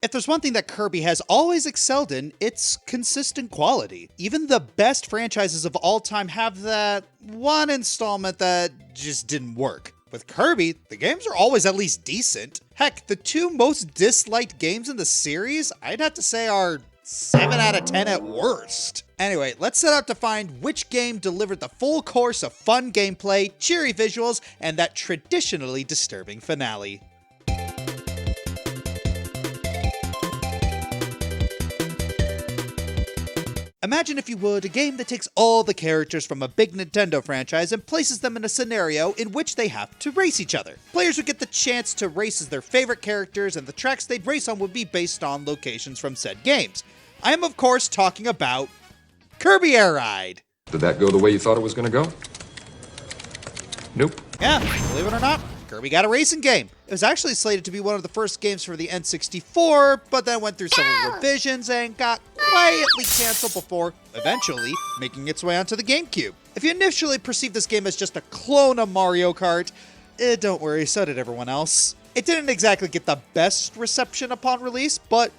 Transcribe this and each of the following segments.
If there's one thing that Kirby has always excelled in, it's consistent quality. Even the best franchises of all time have that one installment that just didn't work. With Kirby, the games are always at least decent. Heck, the two most disliked games in the series, I'd have to say are 7 out of 10 at worst. Anyway, let's set out to find which game delivered the full course of fun gameplay, cheery visuals, and that traditionally disturbing finale. Imagine, if you would, a game that takes all the characters from a big Nintendo franchise and places them in a scenario in which they have to race each other. Players would get the chance to race as their favorite characters, and the tracks they'd race on would be based on locations from said games. I am, of course, talking about Kirby Air Ride. Did that go the way you thought it was going to go? Nope. Yeah, believe it or not, Kirby got a racing game. It was actually slated to be one of the first games for the N64, but then went through several revisions and got quietly canceled before eventually making its way onto the GameCube. If you initially perceived this game as just a clone of Mario Kart, don't worry, so did everyone else. It didn't exactly get the best reception upon release, but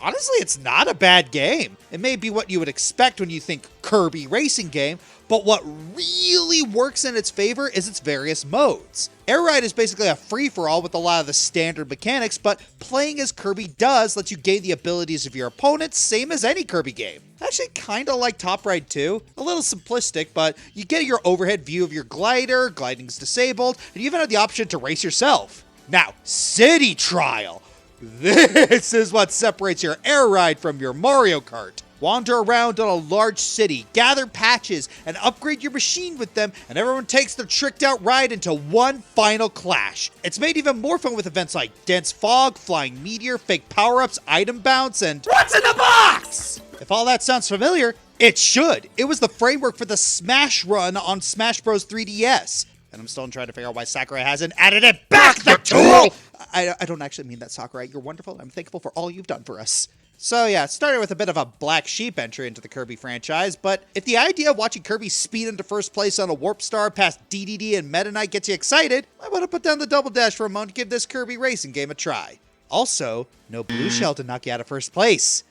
honestly, it's not a bad game. It may be what you would expect when you think Kirby racing game, but what really works in its favor is its various modes. Air Ride is basically a free-for-all with a lot of the standard mechanics, but playing as Kirby does let you gain the abilities of your opponents, same as any Kirby game. Actually, kinda like Top Ride 2. A little simplistic, but you get your overhead view of your glider, gliding's disabled, and you even have the option to race yourself. Now, City Trial. This is what separates your Air Ride from your Mario Kart. Wander around on a large city, gather patches, and upgrade your machine with them, and everyone takes their tricked out ride into one final clash. It's made even more fun with events like dense fog, flying meteor, fake power-ups, item bounce, and what's in the box? If all that sounds familiar, it should. It was the framework for the Smash run on Smash Bros. 3DS. And I'm still trying to figure out why Sakurai hasn't added it back, the tool! I don't actually mean that, Sakurai. You're wonderful, and I'm thankful for all you've done for us. So yeah, it started with a bit of a black sheep entry into the Kirby franchise, but if the idea of watching Kirby speed into first place on a Warp Star past DDD and Meta Knight gets you excited, I want to put down the Double Dash for a moment to give this Kirby racing game a try. Also, no blue shell to knock you out of first place.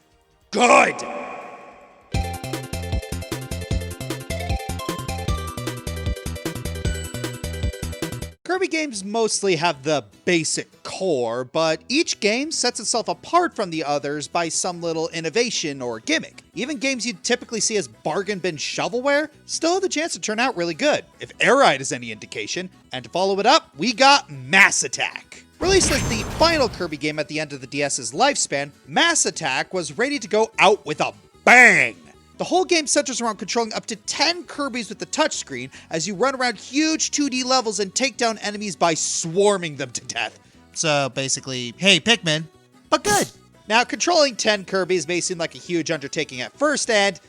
Good! Kirby games mostly have the basic core, but each game sets itself apart from the others by some little innovation or gimmick. Even games you'd typically see as bargain bin shovelware still have the chance to turn out really good, if Air Ride is any indication. And to follow it up, we got Mass Attack. Released as the final Kirby game at the end of the DS's lifespan, Mass Attack was ready to go out with a bang! The whole game centers around controlling up to 10 Kirbys with the touchscreen as you run around huge 2D levels and take down enemies by swarming them to death. So basically, hey Pikmin, but good. Now, controlling 10 Kirbys may seem like a huge undertaking at first, and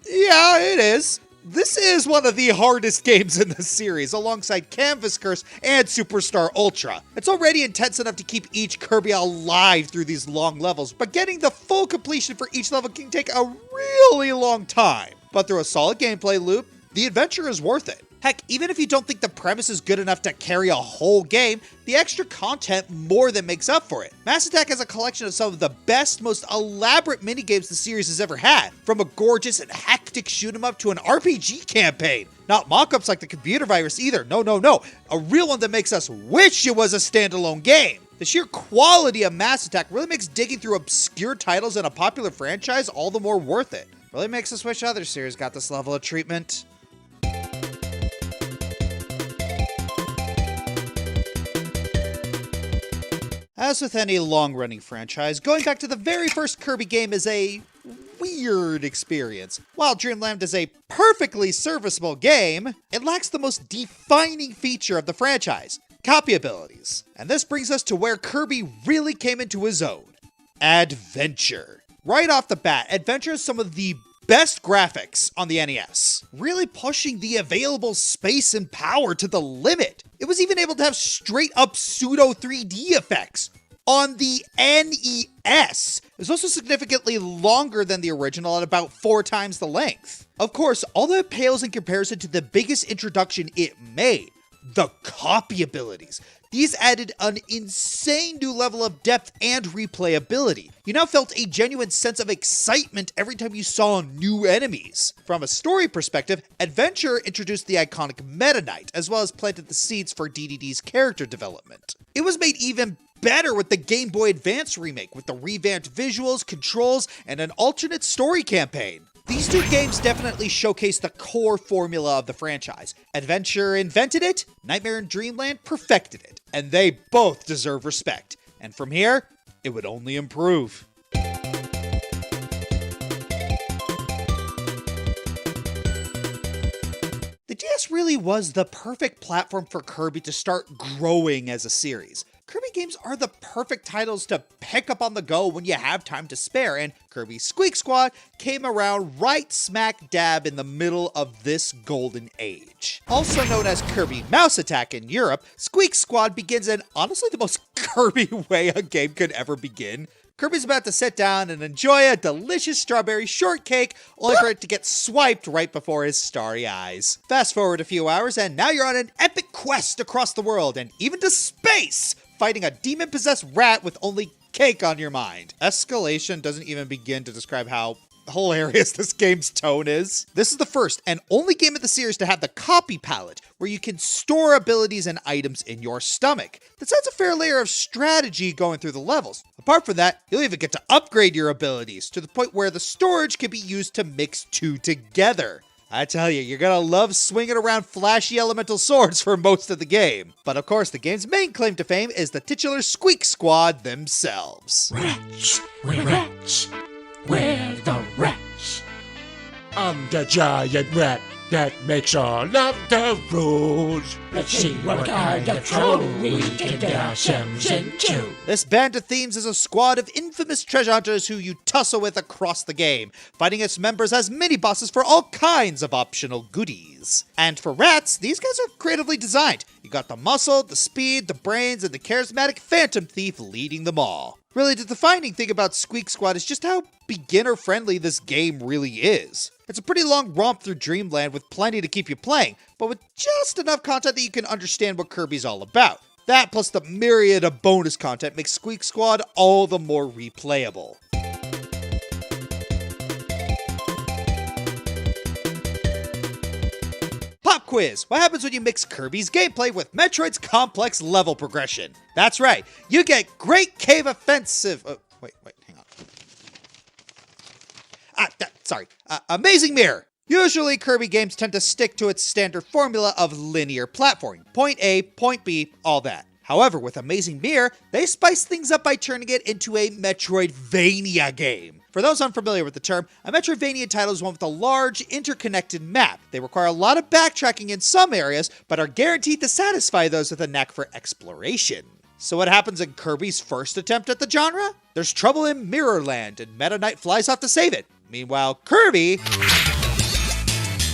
yeah, it is. This is one of the hardest games in the series, alongside Canvas Curse and Superstar Ultra. It's already intense enough to keep each Kirby alive through these long levels, but getting the full completion for each level can take a really long time. But through a solid gameplay loop, the adventure is worth it. Heck, even if you don't think the premise is good enough to carry a whole game, the extra content more than makes up for it. Mass Attack has a collection of some of the best, most elaborate minigames the series has ever had, from a gorgeous and hectic shoot-'em-up to an RPG campaign. Not mock-ups like the computer virus either, no. A real one that makes us wish it was a standalone game. The sheer quality of Mass Attack really makes digging through obscure titles in a popular franchise all the more worth it. Really makes us wish other series got this level of treatment. As with any long-running franchise, going back to the very first Kirby game is a weird experience. While Dreamland is a perfectly serviceable game, it lacks the most defining feature of the franchise, copy abilities. And this brings us to where Kirby really came into his own: Adventure. Right off the bat, Adventure has some of the best graphics on the NES, really pushing the available space and power to the limit. It was even able to have straight up pseudo 3D effects on the NES. It was also significantly longer than the original at about 4 times the length. Of course, all that pales in comparison to the biggest introduction it made: the copy abilities. These added an insane new level of depth and replayability. You now felt a genuine sense of excitement every time you saw new enemies. From a story perspective, Adventure introduced the iconic Meta Knight, as well as planted the seeds for DDD's character development. It was made even better with the Game Boy Advance remake, with the revamped visuals, controls, and an alternate story campaign. These two games definitely showcase the core formula of the franchise. Adventure invented it, Nightmare and Dreamland perfected it, and they both deserve respect. And from here, it would only improve. The DS really was the perfect platform for Kirby to start growing as a series. Kirby games are the perfect titles to pick up on the go when you have time to spare, and Kirby Squeak Squad came around right smack dab in the middle of this golden age. Also known as Kirby Mouse Attack in Europe, Squeak Squad begins in honestly the most Kirby way a game could ever begin. Kirby's about to sit down and enjoy a delicious strawberry shortcake, only for it to get swiped right before his starry eyes. Fast forward a few hours, and now you're on an epic quest across the world, and even to space, fighting a demon-possessed rat with only cake on your mind. Escalation doesn't even begin to describe how hilarious this game's tone is. This is the first and only game of the series to have the copy palette, where you can store abilities and items in your stomach. This adds a fair layer of strategy going through the levels. Apart from that, you'll even get to upgrade your abilities, to the point where the storage can be used to mix two together. I tell you, you're gonna love swinging around flashy elemental swords for most of the game. But of course, the game's main claim to fame is the titular Squeak Squad themselves. Rats, we're rats, we're the rats. I'm the giant rat that makes all of the rules. Let's see what kind of trouble we can get ourselves into. This band of themes is a squad of infamous treasure hunters who you tussle with across the game, fighting its members as mini-bosses for all kinds of optional goodies. And for rats, these guys are creatively designed. You got the muscle, the speed, the brains, and the charismatic Phantom Thief leading them all. Really, the defining thing about Squeak Squad is just how beginner-friendly this game really is. It's a pretty long romp through Dreamland with plenty to keep you playing, but with just enough content that you can understand what Kirby's all about. That plus the myriad of bonus content makes Squeak Squad all the more replayable. Pop quiz! What happens when you mix Kirby's gameplay with Metroid's complex level progression? That's right, you get Great Cave Offensive. Wait, hang on. Amazing Mirror! Usually, Kirby games tend to stick to its standard formula of linear platforming. Point A, point B, all that. However, with Amazing Mirror, they spice things up by turning it into a Metroidvania game. For those unfamiliar with the term, a Metroidvania title is one with a large, interconnected map. They require a lot of backtracking in some areas, but are guaranteed to satisfy those with a knack for exploration. So what happens in Kirby's first attempt at the genre? There's trouble in Mirrorland, and Meta Knight flies off to save it. Meanwhile, Kirby...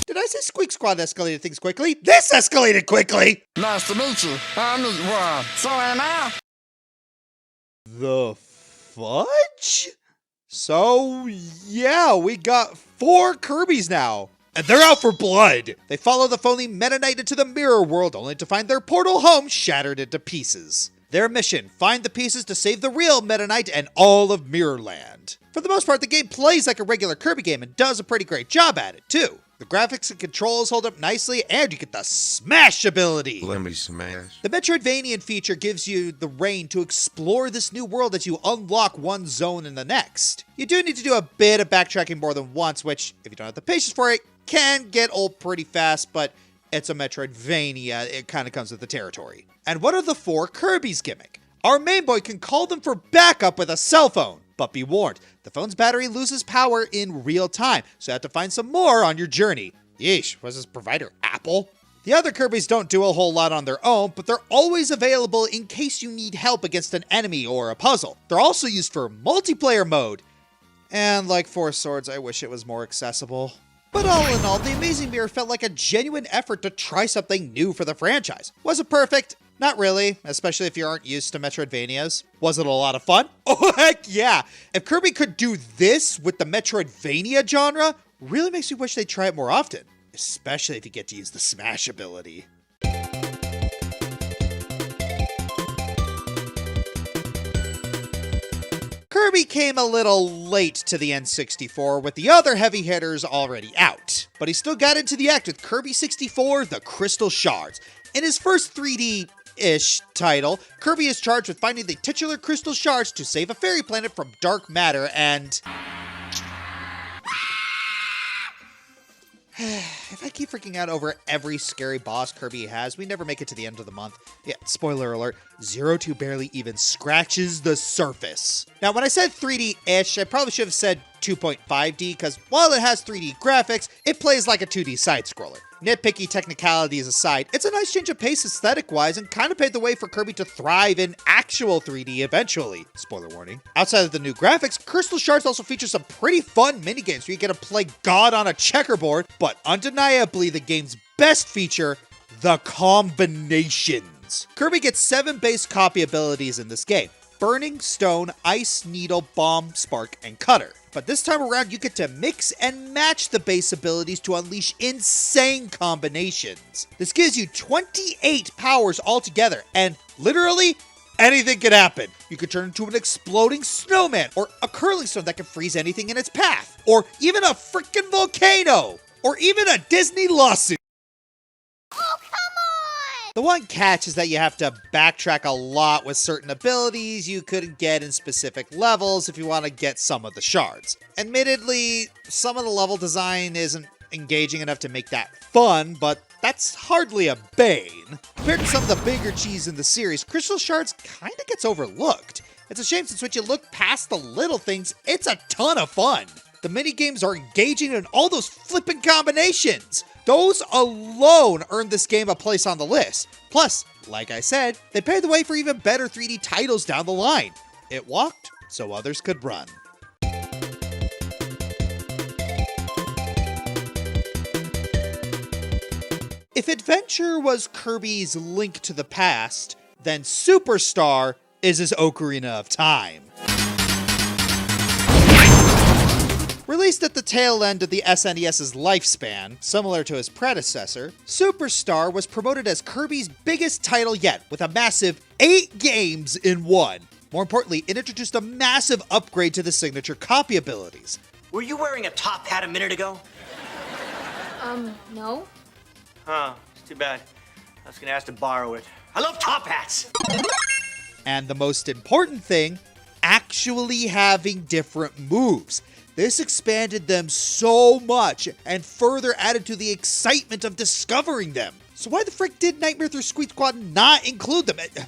Did I say Squeak Squad escalated things quickly? This escalated quickly! Nice to meet you. I'm Ron. So am I. The fudge? So, yeah, we got 4 Kirbys now. And they're out for blood! They follow the phony Meta Knight into the mirror world, only to find their portal home shattered into pieces. Their mission, find the pieces to save the real Meta Knight and all of Mirrorland. For the most part, the game plays like a regular Kirby game and does a pretty great job at it, too. The graphics and controls hold up nicely, and you get the smash ability. Let me smash. The Metroidvanian feature gives you the reign to explore this new world as you unlock one zone in the next. You do need to do a bit of backtracking more than once, which, if you don't have the patience for it, can get old pretty fast, but it's a Metroidvania, it kind of comes with the territory. And what are the 4 Kirby's gimmick? Our main boy can call them for backup with a cell phone. But be warned, the phone's battery loses power in real time, so you have to find some more on your journey. Yeesh, was this provider Apple? The other Kirbys don't do a whole lot on their own, but they're always available in case you need help against an enemy or a puzzle. They're also used for multiplayer mode. And like 4 Swords, I wish it was more accessible. But all in all, The Amazing Mirror felt like a genuine effort to try something new for the franchise. Was it perfect? Not really, especially if you aren't used to Metroidvanias. Was it a lot of fun? Oh, heck yeah! If Kirby could do this with the Metroidvania genre, really makes me wish they'd try it more often. Especially if you get to use the Smash ability. Kirby came a little late to the N64 with the other heavy hitters already out, but he still got into the act with Kirby 64 The Crystal Shards. In his first 3D-ish title, Kirby is charged with finding the titular crystal shards to save a fairy planet from dark matter and... If I keep freaking out over every scary boss Kirby has, we never make it to the end of the month. Yeah, spoiler alert, Zero Two barely even scratches the surface. Now, when I said 3D-ish, I probably should have said 2.5D, because while it has 3D graphics, it plays like a 2D side-scroller. Nitpicky technicalities aside, it's a nice change of pace aesthetic-wise and kind of paved the way for Kirby to thrive in actual 3D eventually. Spoiler warning. Outside of the new graphics, Crystal Shards also feature some pretty fun minigames where you get to play God on a checkerboard, but undeniably the game's best feature, the combinations. Kirby gets 7 base copy abilities in this game: Burning, Stone, Ice, Needle, Bomb, Spark, and Cutter. But this time around, you get to mix and match the base abilities to unleash insane combinations. This gives you 28 powers altogether, and literally, anything can happen. You could turn into an exploding snowman, or a curling stone that can freeze anything in its path, or even a freaking volcano, or even a Disney lawsuit. The one catch is that you have to backtrack a lot with certain abilities you couldn't get in specific levels if you want to get some of the shards. Admittedly, some of the level design isn't engaging enough to make that fun, but that's hardly a bane. Compared to some of the bigger cheese in the series, Crystal Shards kinda gets overlooked. It's a shame since when you look past the little things, it's a ton of fun. The minigames are engaging in all those flippin' combinations. Those alone earned this game a place on the list. Plus, like I said, they paved the way for even better 3D titles down the line. It walked so others could run. If Adventure was Kirby's Link to the Past, then Superstar is his Ocarina of Time. Released at the tail end of the SNES's lifespan, similar to his predecessor, Superstar was promoted as Kirby's biggest title yet, with a massive 8 games in one. More importantly, it introduced a massive upgrade to the signature copy abilities. Were you wearing a top hat a minute ago? No. Huh, it's too bad. I was gonna ask to borrow it. I love top hats! And the most important thing, actually having different moves. This expanded them so much and further added to the excitement of discovering them. So why the frick did Nightmare Through Squeak Squad not include them? You're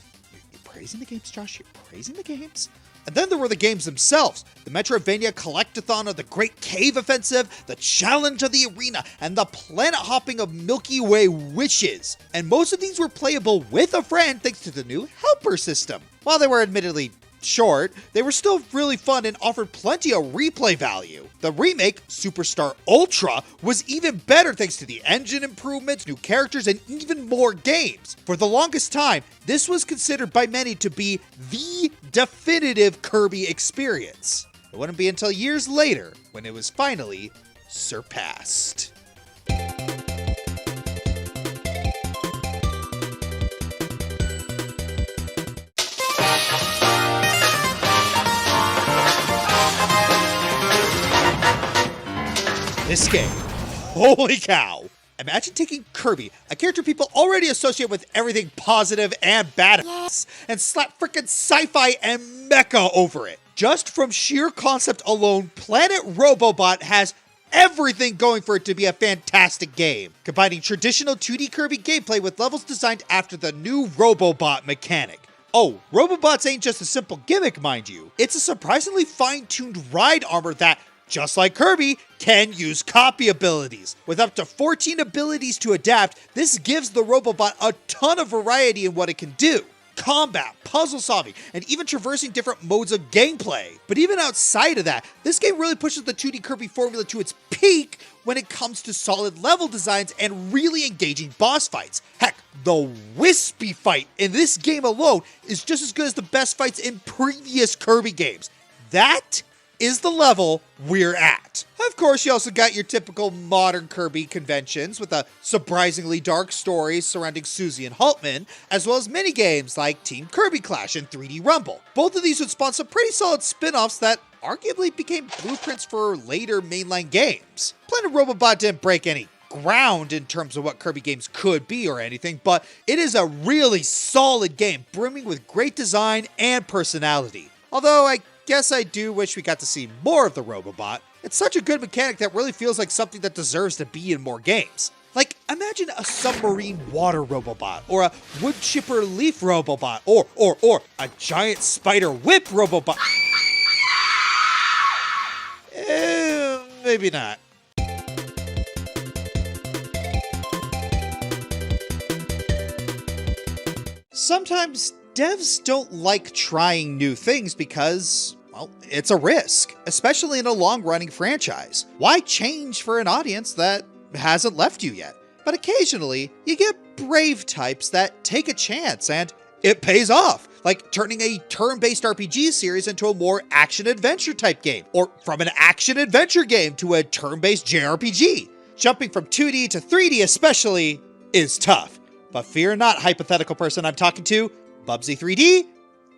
praising the games, Josh? You're praising the games? And then there were the games themselves. The Metroidvania Collectathon of the Great Cave Offensive, the Challenge of the Arena, and the planet hopping of Milky Way Wishes. And most of these were playable with a friend thanks to the new helper system. While they were admittedly short, they were still really fun and offered plenty of replay value. The remake, Superstar Ultra, was even better thanks to the engine improvements, new characters, and even more games. For the longest time, this was considered by many to be the definitive Kirby experience. It wouldn't be until years later when it was finally surpassed. This game, holy cow. Imagine taking Kirby, a character people already associate with everything positive and badass, and slap frickin' sci-fi and mecha over it. Just from sheer concept alone, Planet Robobot has everything going for it to be a fantastic game, combining traditional 2D Kirby gameplay with levels designed after the new Robobot mechanic. Oh, Robobots ain't just a simple gimmick, mind you. It's a surprisingly fine-tuned ride armor that, just like Kirby, can use copy abilities. With up to 14 abilities to adapt, this gives the Robobot a ton of variety in what it can do. Combat, puzzle solving, and even traversing different modes of gameplay. But even outside of that, this game really pushes the 2D Kirby formula to its peak when it comes to solid level designs and really engaging boss fights. Heck, the Wispy fight in this game alone is just as good as the best fights in previous Kirby games. That is the level we're at. Of course, you also got your typical modern Kirby conventions with a surprisingly dark story surrounding Susie and Haltman, as well as minigames like Team Kirby Clash and 3D Rumble. Both of these would spawn some pretty solid spin-offs that arguably became blueprints for later mainline games. Planet Robobot didn't break any ground in terms of what Kirby games could be or anything, but it is a really solid game, brimming with great design and personality. Although I guess I do wish we got to see more of the Robobot. It's such a good mechanic that really feels like something that deserves to be in more games. Like, imagine a submarine water Robobot, or a wood chipper leaf Robobot, or a giant spider whip Robobot. Maybe not. Sometimes devs don't like trying new things because, well, it's a risk, especially in a long-running franchise. Why change for an audience that hasn't left you yet? But occasionally, you get brave types that take a chance and it pays off, like turning a turn-based RPG series into a more action-adventure type game, or from an action-adventure game to a turn-based JRPG. Jumping from 2D to 3D especially is tough. But fear not, hypothetical person I'm talking to, Bubsy 3D,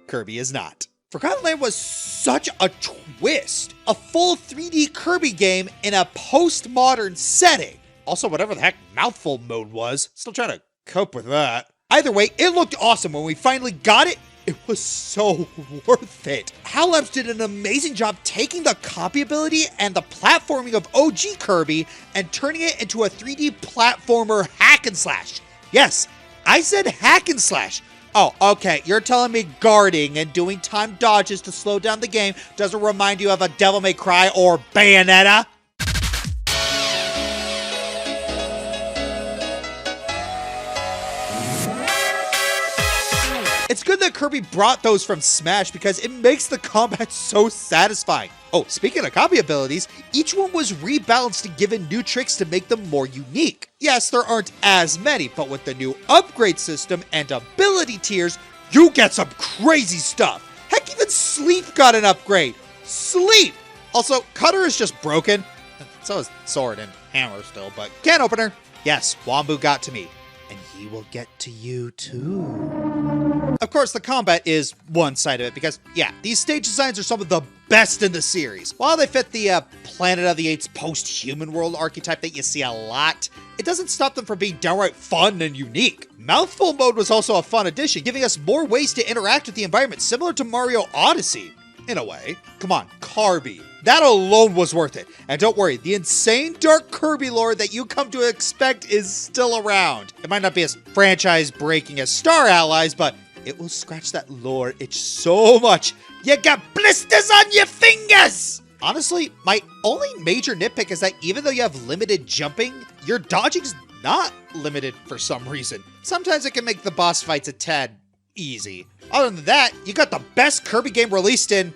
Kirby is not. Forgotten Land was such a twist. A full 3D Kirby game in a postmodern setting. Also, whatever the heck mouthful mode was, still trying to cope with that. Either way, it looked awesome when we finally got it. It was so worth it. HAL Labs did an amazing job taking the copyability and the platforming of OG Kirby and turning it into a 3D platformer hack and slash. Yes, I said hack and slash. Oh, okay, you're telling me guarding and doing time dodges to slow down the game doesn't remind you of a Devil May Cry or Bayonetta? It's good that Kirby brought those from Smash because it makes the combat so satisfying. Oh, speaking of copy abilities, each one was rebalanced and given new tricks to make them more unique. Yes, there aren't as many, but with the new upgrade system and ability tiers, you get some crazy stuff. Heck, even Sleep got an upgrade. Sleep! Also, Cutter is just broken. So is Sword and Hammer still, but can opener. Yes, Wombu got to me. And he will get to you too. Of course, the combat is one side of it because, yeah, these stage designs are some of the best in the series. While they fit the Planet of the Apes post-human world archetype that you see a lot, it doesn't stop them from being downright fun and unique. Mouthful mode was also a fun addition, giving us more ways to interact with the environment, similar to Mario Odyssey, in a way. Come on, Kirby. That alone was worth it. And don't worry, the insane dark Kirby lore that you come to expect is still around. It might not be as franchise-breaking as Star Allies, but it will scratch that lore itch so much, you got blisters on your fingers! Honestly, my only major nitpick is that even though you have limited jumping, your dodging's not limited for some reason. Sometimes it can make the boss fights a tad easy. Other than that, you got the best Kirby game released in...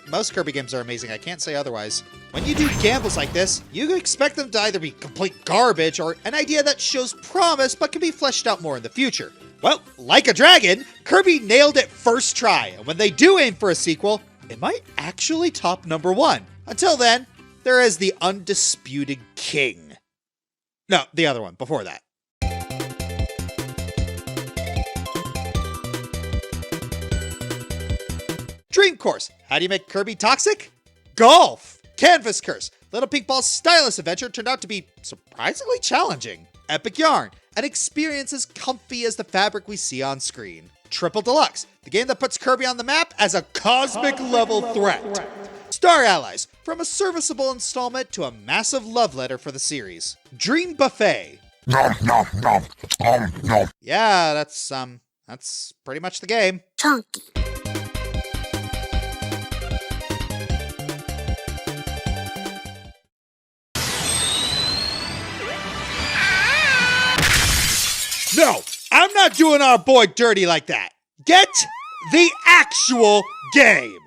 Most Kirby games are amazing, I can't say otherwise. When you do gambles like this, you expect them to either be complete garbage or an idea that shows promise but can be fleshed out more in the future. Well, like a dragon, Kirby nailed it first try, and when they do aim for a sequel, it might actually top #1. Until then, there is the undisputed king. No, the other one, before that. Dream Course. How do you make Kirby toxic? Golf. Canvas Curse. Little Pink Ball's stylus adventure turned out to be surprisingly challenging. Epic Yarn. An experience as comfy as the fabric we see on screen. Triple Deluxe. The game that puts Kirby on the map as a cosmic level threat. Star Allies. From a serviceable installment to a massive love letter for the series. Dream Buffet. Nom, nom, nom, nom, nom. Yeah, that's pretty much the game. Chunky. No, I'm not doing our boy dirty like that. Get the actual game.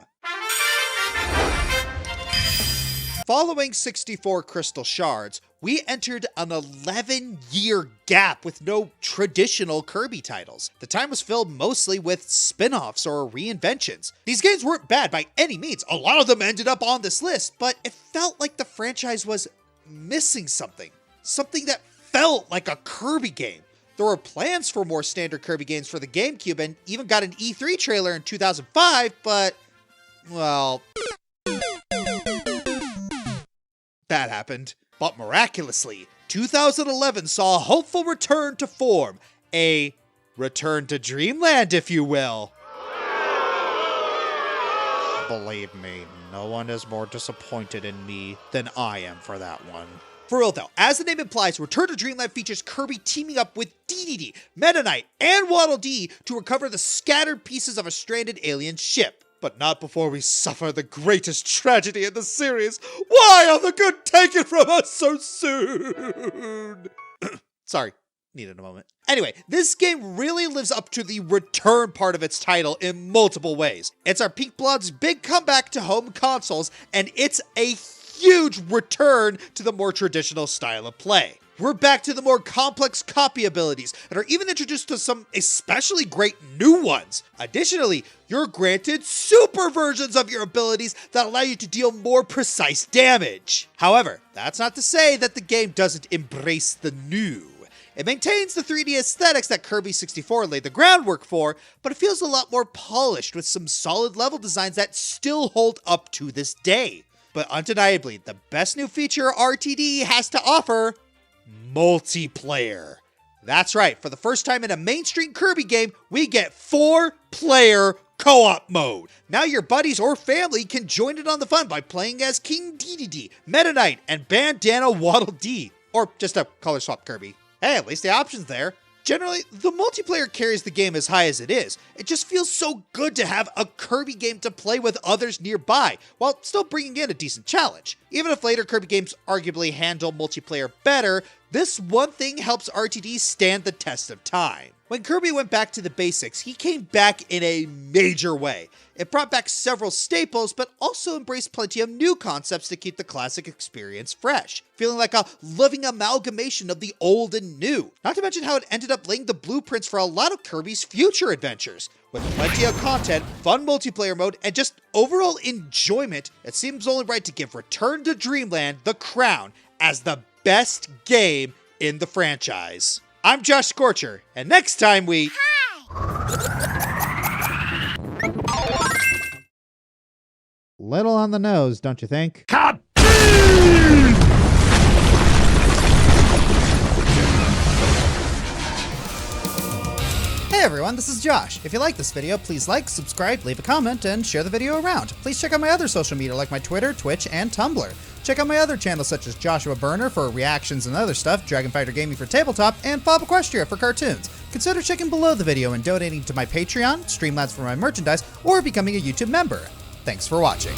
Following 64 crystal shards, we entered an 11-year gap with no traditional Kirby titles. The time was filled mostly with spin-offs or reinventions. These games weren't bad by any means. A lot of them ended up on this list, but it felt like the franchise was missing something. Something that felt like a Kirby game. There were plans for more standard Kirby games for the GameCube and even got an E3 trailer in 2005, but, well, that happened. But miraculously, 2011 saw a hopeful return to form. A return to Dreamland, if you will. Believe me, no one is more disappointed in me than I am for that one. For real though, as the name implies, Return to Dreamland features Kirby teaming up with DDD, Meta Knight, and Waddle Dee to recover the scattered pieces of a stranded alien ship. But not before we suffer the greatest tragedy in the series. Why are the good taken from us so soon? Sorry, needed a moment. Anyway, this game really lives up to the return part of its title in multiple ways. It's our Pink Blood's big comeback to home consoles, and it's a huge return to the more traditional style of play. We're back to the more complex copy abilities and are even introduced to some especially great new ones. Additionally, you're granted super versions of your abilities that allow you to deal more precise damage. However, that's not to say that the game doesn't embrace the new. It maintains the 3D aesthetics that Kirby 64 laid the groundwork for, but it feels a lot more polished with some solid level designs that still hold up to this day. But undeniably, the best new feature RTD has to offer: multiplayer. That's right, for the first time in a mainstream Kirby game, we get 4-player co-op mode. Now your buddies or family can join in on the fun by playing as King DDD, Meta Knight, and Bandana Waddle Dee. Or just a color swap Kirby. Hey, at least the option's there. Generally, the multiplayer carries the game as high as it is. It just feels so good to have a Kirby game to play with others nearby, while still bringing in a decent challenge. Even if later Kirby games arguably handle multiplayer better, this one thing helps RTD stand the test of time. When Kirby went back to the basics, he came back in a major way. It brought back several staples, but also embraced plenty of new concepts to keep the classic experience fresh, feeling like a living amalgamation of the old and new. Not to mention how it ended up laying the blueprints for a lot of Kirby's future adventures. With plenty of content, fun multiplayer mode, and just overall enjoyment, it seems only right to give Return to Dreamland the crown as the best game in the franchise. I'm Josh Scorcher, and next time we... Little on the nose, don't you think? Hey everyone, this is Josh. If you like this video, please like, subscribe, leave a comment, and share the video around. Please check out my other social media like my Twitter, Twitch, and Tumblr. Check out my other channels such as Joshua Burner for reactions and other stuff, Dragon Fighter Gaming for tabletop, and Bob Equestria for cartoons. Consider checking below the video and donating to my Patreon, Streamlabs for my merchandise, or becoming a YouTube member. Thanks for watching.